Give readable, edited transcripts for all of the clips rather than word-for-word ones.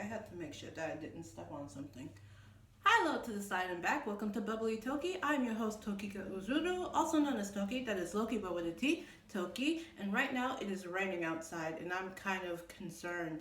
had to make sure that I didn't step on something. Hello to the side and back. Welcome to Bubbly Toki. I'm your host Tokika Uzuru, also known as Toki. That is Loki but with a T, Toki. And right now it is raining outside, and I'm kind of concerned.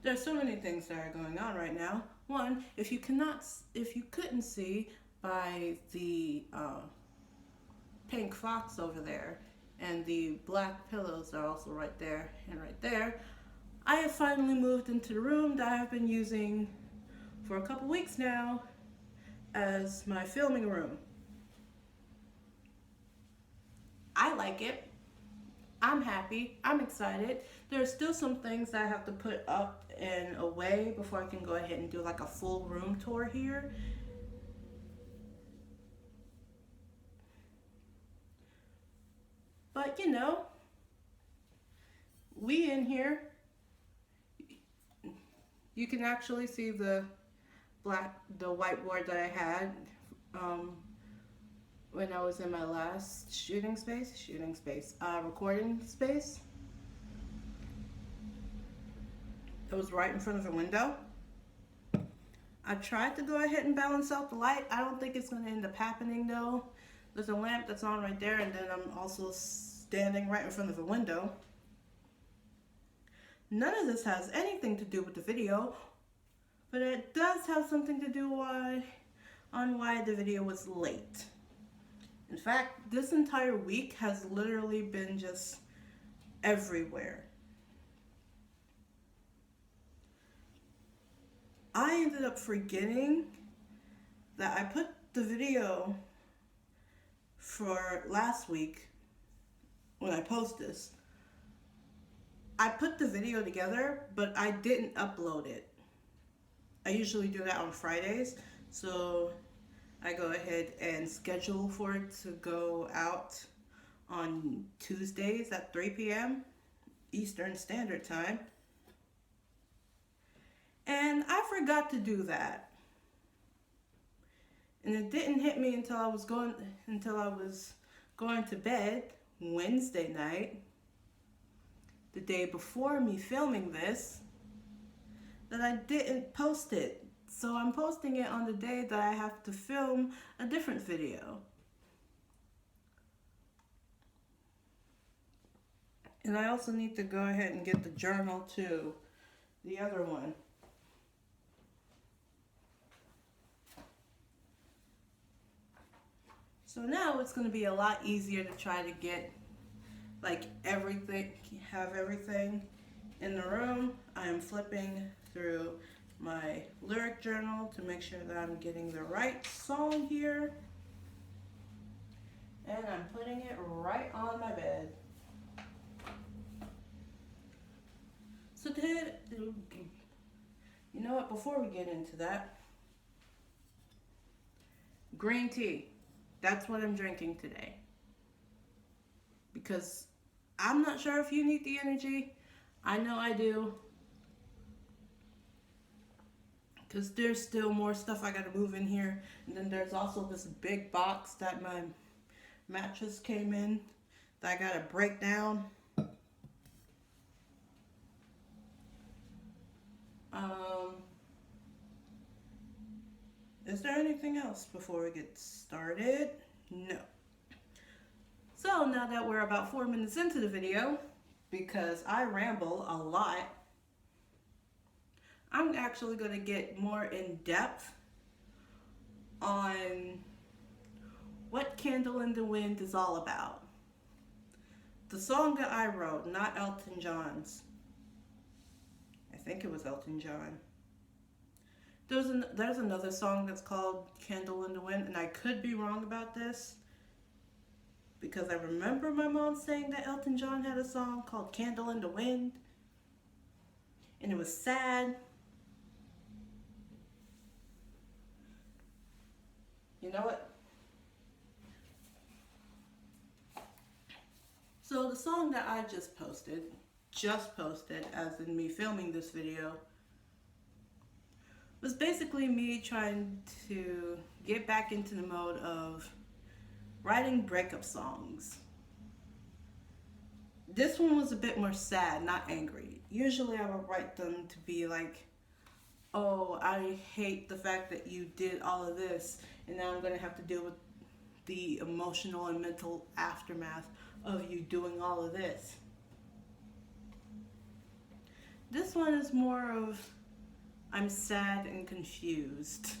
There's so many things that are going on right now. One, if you couldn't see by the pink fox over there, and the black pillows are also right there and right there, I have finally moved into the room that I've been using for a couple weeks now as my filming room. I like it. I'm happy. I'm excited. There's still some things that I have to put up and away before I can go ahead and do like a full room tour here. But we in here, you can actually see the whiteboard that I had when I was in my last recording space. It was right in front of the window. I tried to go ahead and balance out the light. I don't think it's going to end up happening though. There's a lamp that's on right there, and then I'm also standing right in front of the window. None of this has anything to do with the video, but it does have something to do on why the video was late. In fact, this entire week has literally been just everywhere. I ended up forgetting that I put the video for last week when I post this. I put the video together, but I didn't upload it. I usually do that on Fridays, so I go ahead and schedule for it to go out on Tuesdays at 3 p.m. Eastern Standard Time. And I forgot to do that. And it didn't hit me until I was going to bed Wednesday night, the day before me filming this, that I didn't post it. So I'm posting it on the day that I have to film a different video. And I also need to go ahead and get the journal too, the other one. So now it's going to be a lot easier to try to get have everything in the room. I am flipping through my lyric journal to make sure that I'm getting the right song here. And I'm putting it right on my bed. So you know what, before we get into that, green tea. That's what I'm drinking today. Because I'm not sure if you need the energy. I know I do. Because there's still more stuff I gotta move in here. And then there's also this big box that my mattress came in that I gotta break down. Is there anything else before we get started? No. So now that we're about 4 minutes into the video, because I ramble a lot, I'm actually going to get more in depth on what Candle in the Wind is all about. The song that I wrote, not Elton John's. I think it was Elton John. There's another song that's called Candle in the Wind, and I could be wrong about this, because I remember my mom saying that Elton John had a song called Candle in the Wind, and it was sad. You know what? So the song that I just posted, as in me filming this video, was basically me trying to get back into the mode of writing breakup songs. This one was a bit more sad, not angry. Usually I would write them to be like, oh, I hate the fact that you did all of this, and now I'm going to have to deal with the emotional and mental aftermath of you doing all of this. This one is more of, I'm sad and confused.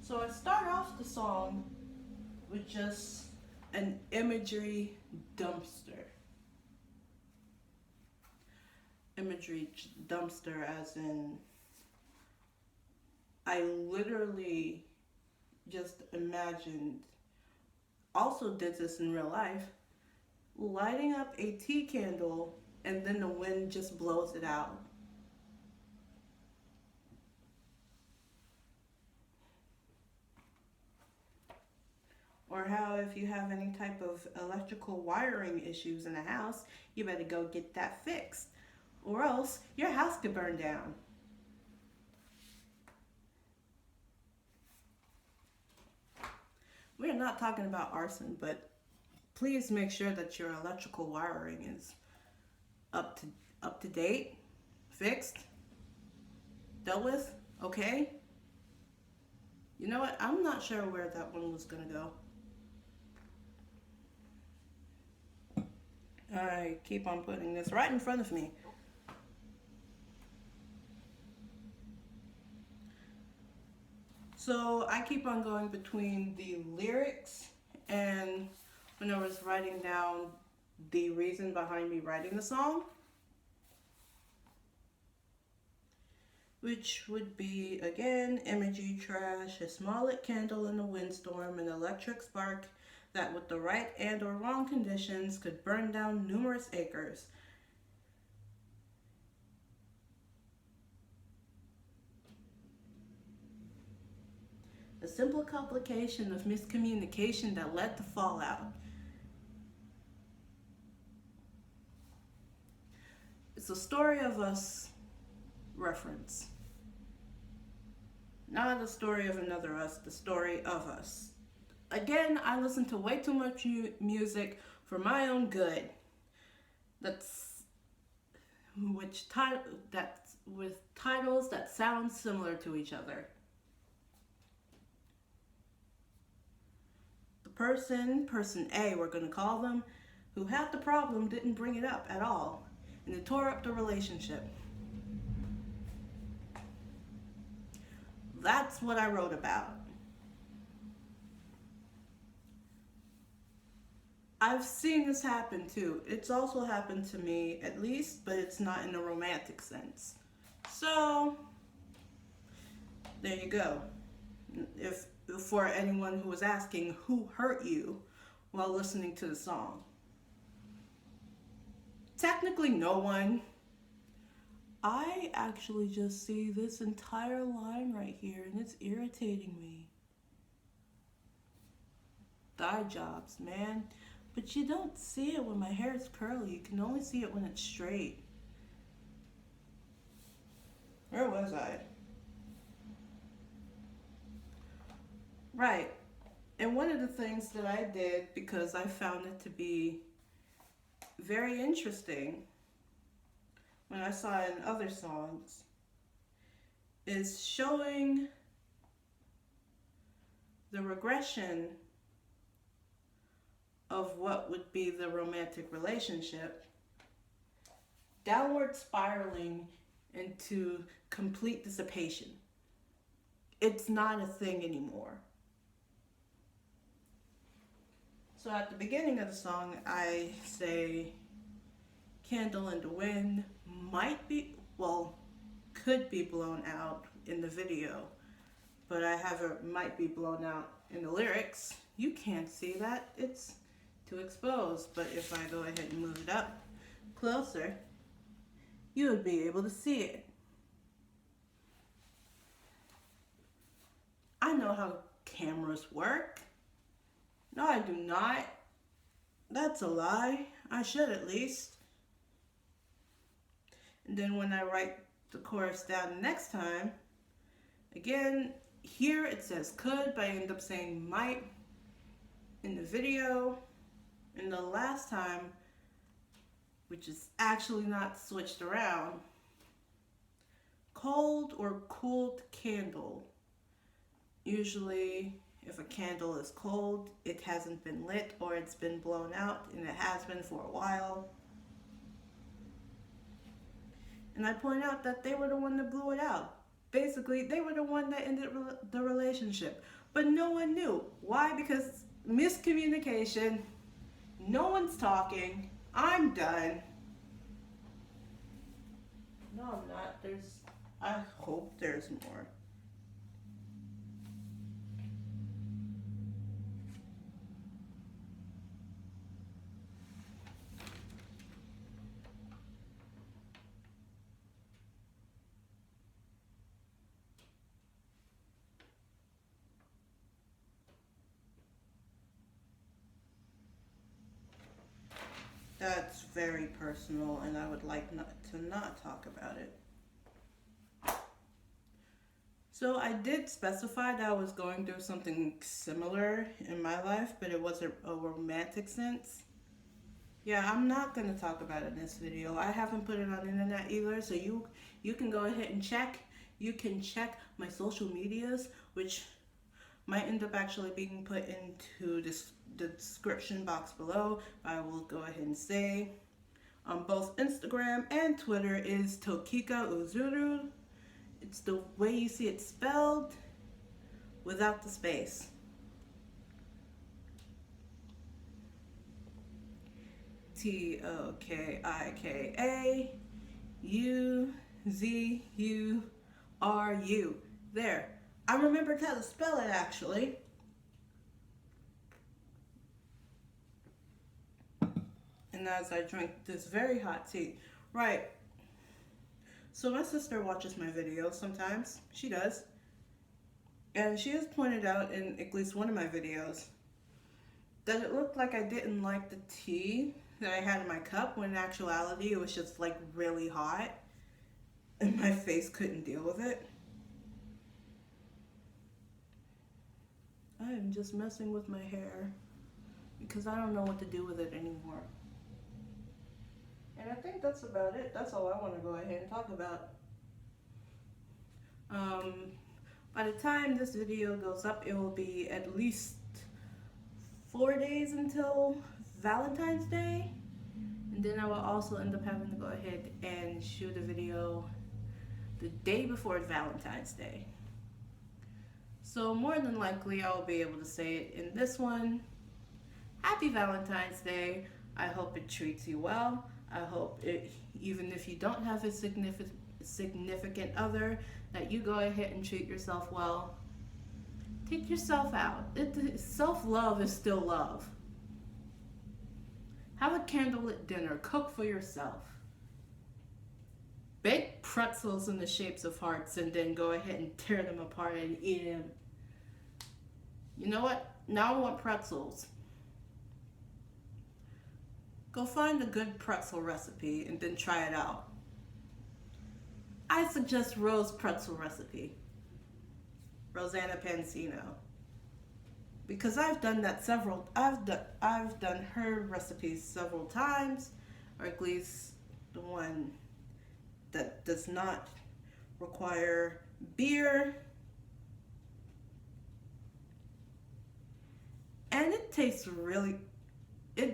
So I start off the song with just an imagery dumpster. Imagery dumpster as in, I literally just imagined, also did this in real life, lighting up a tea candle and then the wind just blows it out. Or how if you have any type of electrical wiring issues in a house, you better go get that fixed, or else your house could burn down. We're not talking about arson, but please make sure that your electrical wiring is up to date, fixed, dealt with, okay? You know what? I'm not sure where that one was gonna go. I keep on putting this right in front of me. So I keep on going between the lyrics and when I was writing down the reason behind me writing the song, which would be, again, imagery trash, a small lit candle in a windstorm, an electric spark that with the right and or wrong conditions could burn down numerous acres. A simple complication of miscommunication that led to fallout. It's a story of us reference. Not a story of another us, the story of us. Again, I listen to way too much music for my own good. That's with titles that sound similar to each other. The person A, we're going to call them, who had the problem didn't bring it up at all, and it tore up the relationship. That's what I wrote about. I've seen this happen too. It's also happened to me, at least, but it's not in a romantic sense. So, there you go. If for anyone who was asking who hurt you while listening to the song. Technically no one. I actually just see this entire line right here and it's irritating me. Thigh jobs, man. But you don't see it when my hair is curly. You can only see it when it's straight. Where was I? Right. And one of the things that I did, because I found it to be very interesting when I saw it in other songs, is showing the regression of what would be the romantic relationship, downward spiraling into complete dissipation. It's not a thing anymore. So at the beginning of the song, I say, candle in the wind could be blown out in the video, but I have it might be blown out in the lyrics. You can't see that, it's too exposed, but if I go ahead and move it up closer, you would be able to see it. I know how cameras work. No, I do not. That's a lie. I should at least. And then when I write the chorus down next time, again, here it says could, but I end up saying might. in the video, and the last time, which is actually not switched around, cold or cooled candle. Usually, if a candle is cold, it hasn't been lit or it's been blown out, and it has been for a while. And I point out that they were the one that blew it out. Basically, they were the one that ended the relationship. But no one knew. Why? Because miscommunication. No one's talking. I'm done. No, I'm not. I hope there's more. That's very personal, and I would like to not talk about it. So I did specify that I was going through something similar in my life, but it wasn't a romantic sense. Yeah, I'm not going to talk about it in this video. I haven't put it on the internet either, so you can go ahead and check. You can check my social medias, which might end up actually being put into the description box below. I will go ahead and say on both Instagram and Twitter is Tokika Uzuru. It's the way you see it spelled without the space. Tokikauzuru. There. I remembered how to spell it actually. And as I drink this very hot tea. Right. So my sister watches my videos sometimes. She does. And she has pointed out in at least one of my videos that it looked like I didn't like the tea that I had in my cup, when in actuality it was just like really hot and my face couldn't deal with it. I am just messing with my hair because I don't know what to do with it anymore. And I think that's about it. That's all I want to go ahead and talk about. By the time this video goes up, it will be at least 4 days until Valentine's Day. And then I will also end up having to go ahead and shoot a video the day before Valentine's Day. So more than likely I'll be able to say it in this one. Happy Valentine's Day. I hope it treats you well. I hope it, even if you don't have a significant other, that you go ahead and treat yourself well. Take yourself out. Self-love is still love. Have a candlelit dinner. Cook for yourself. Bake pretzels in the shapes of hearts and then go ahead and tear them apart and eat them. You know what? Now I want pretzels. Go find a good pretzel recipe and then try it out. I suggest Rose pretzel recipe. Rosanna Pansino. Because I've done that I've done her recipes several times, or at least the one that does not require beer. And it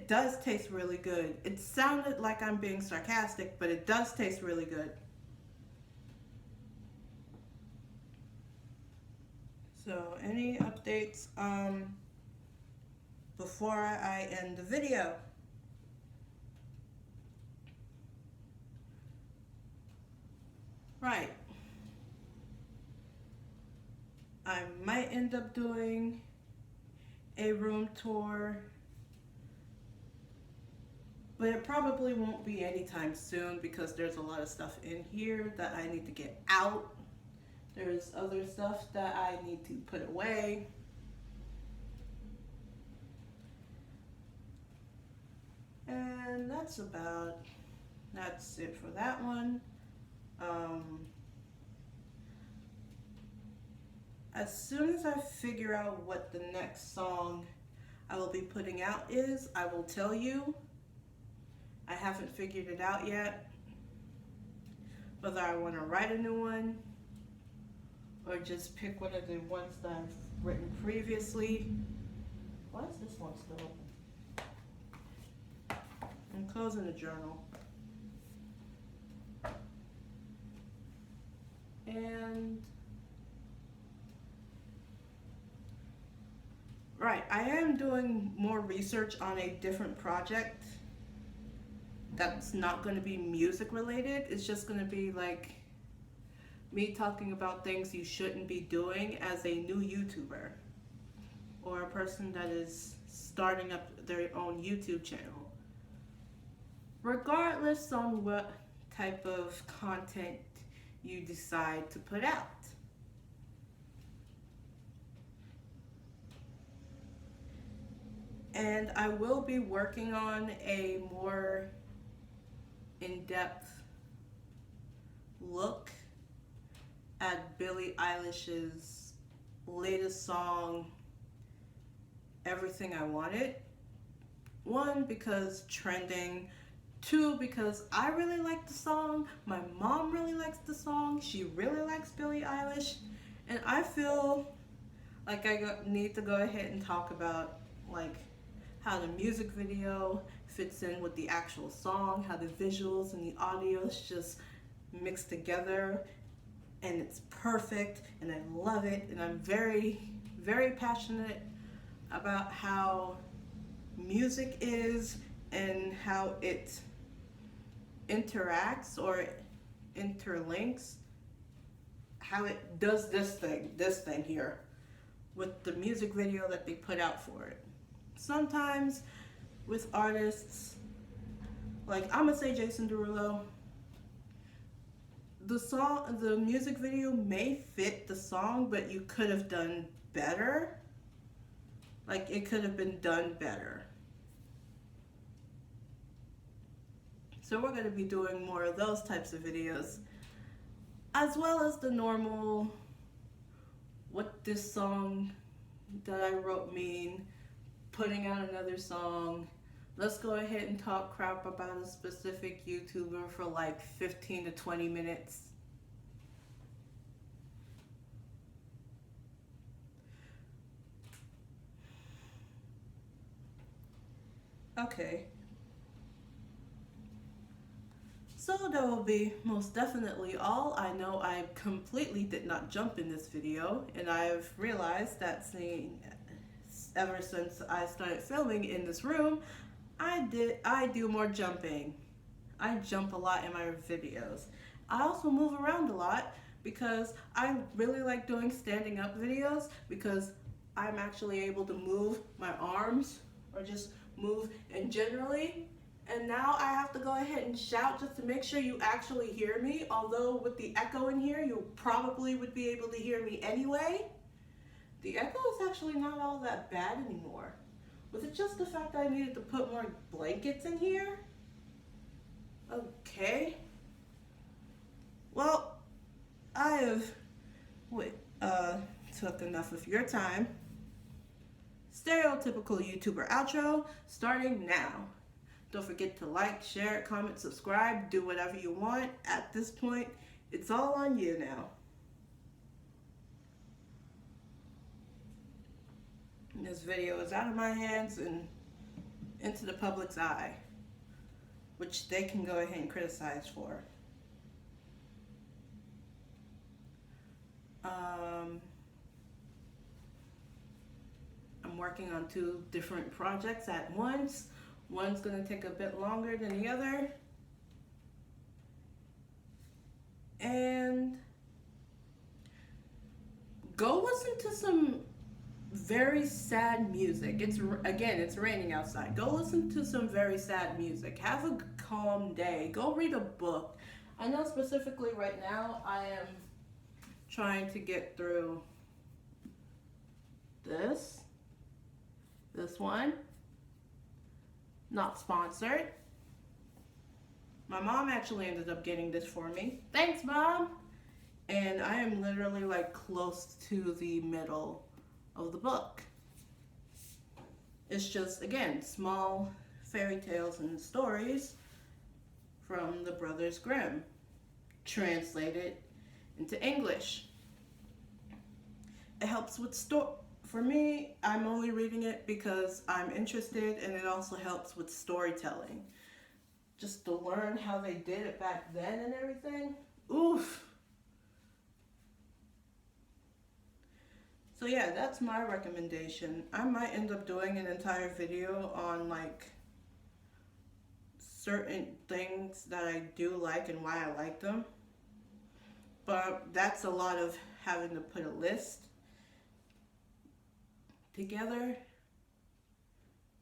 does taste really good. It sounded like I'm being sarcastic, but it does taste really good. So, any updates before I end the video? Right. I might end up doing a room tour, but it probably won't be anytime soon because there's a lot of stuff in here that I need to get out. There's other stuff that I need to put away. And that's it for that one. As soon as I figure out what the next song I will be putting out is, I will tell you. I haven't figured it out yet, whether I want to write a new one or just pick one of the ones that I've written previously. Why is this one still open? I'm closing the journal. And right, I am doing more research on a different project that's not going to be music related. It's just going to be like me talking about things you shouldn't be doing as a new YouTuber or a person that is starting up their own YouTube channel, regardless on what type of content you decide to put out. And I will be working on a more in-depth look at Billie Eilish's latest song, Everything I Wanted. One, because trending. Two, because I really like the song. My mom really likes the song. She really likes Billie Eilish. And I feel like I need to go ahead and talk about like how the music video fits in with the actual song, how the visuals and the audio is just mixed together, and it's perfect, and I love it, and I'm very, very passionate about how music is and how it interacts or interlinks, how it does this thing here with the music video that they put out for it. Sometimes with artists, like I'm gonna say Jason Derulo, the music video may fit the song, but you could have done better. Like it could have been done better. So we're gonna be doing more of those types of videos, as well as the normal, what this song that I wrote mean, putting out another song. Let's go ahead and talk crap about a specific YouTuber for like 15 to 20 minutes. Okay. So that will be most definitely all. I know I completely did not jump in this video, and I've realized that ever since I started filming in this room, I do more jumping. I jump a lot in my videos. I also move around a lot because I really like doing standing up videos because I'm actually able to move my arms or just move and generally. And now I have to go ahead and shout just to make sure you actually hear me. Although with the echo in here, you probably would be able to hear me anyway. The echo is actually not all that bad anymore. Was it just the fact that I needed to put more blankets in here? Okay. Well, I have took enough of your time. Stereotypical YouTuber outro starting now. Don't forget to like, share, comment, subscribe, do whatever you want. At this point, it's all on you now. This video is out of my hands and into the public's eye, which they can go ahead and criticize for. I'm working on 2 different projects at once. One's gonna take a bit longer than the other. And go listen to some very sad music. It's raining outside. Go listen to some very sad music. Have a calm day. Go read a book. I know specifically right now I am trying to get through this one. Not sponsored. My mom actually ended up getting this for me. Thanks, Mom. And I am literally like close to the middle of the book. It's just, again, small fairy tales and stories from the Brothers Grimm, translated into English. It helps with for me, I'm only reading it because I'm interested, and it also helps with storytelling. Just to learn how they did it back then and everything. Oof. So yeah, that's my recommendation. I might end up doing an entire video on like certain things that I do like and why I like them. But that's a lot of having to put a list together.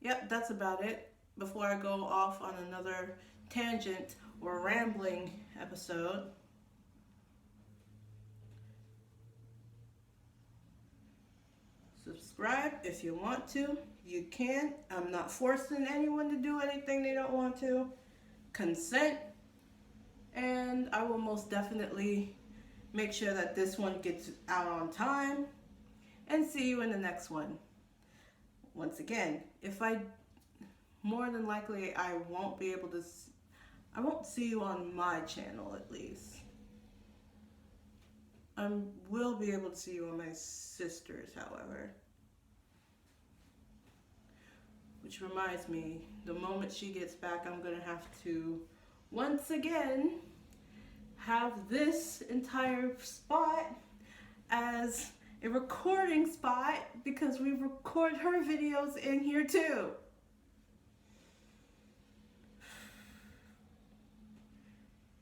Yep, that's about it. Before I go off on another tangent or rambling episode, subscribe if you want to. You can. I'm not forcing anyone to do anything they don't want to. Consent. And I will most definitely make sure that this one gets out on time. And see you in the next one. Once again, more than likely I won't be able to, I won't see you on my channel at least. I will be able to see you on my sister's, however. Which reminds me, the moment she gets back, I'm going to have to, once again, have this entire spot as a recording spot because we record her videos in here too.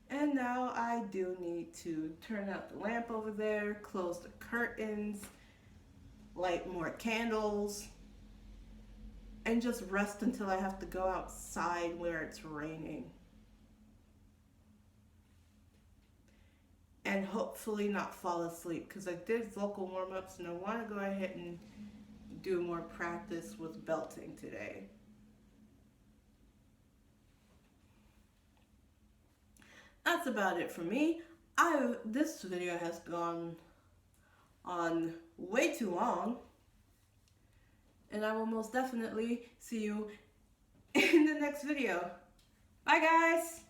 And now I do need to turn out the lamp over there, close the curtains, light more candles, and just rest until I have to go outside where it's raining. And hopefully not fall asleep, because I did vocal warm-ups and I want to go ahead and do more practice with belting today. That's about it for me. This video has gone on way too long, and I will most definitely see you in the next video. Bye guys!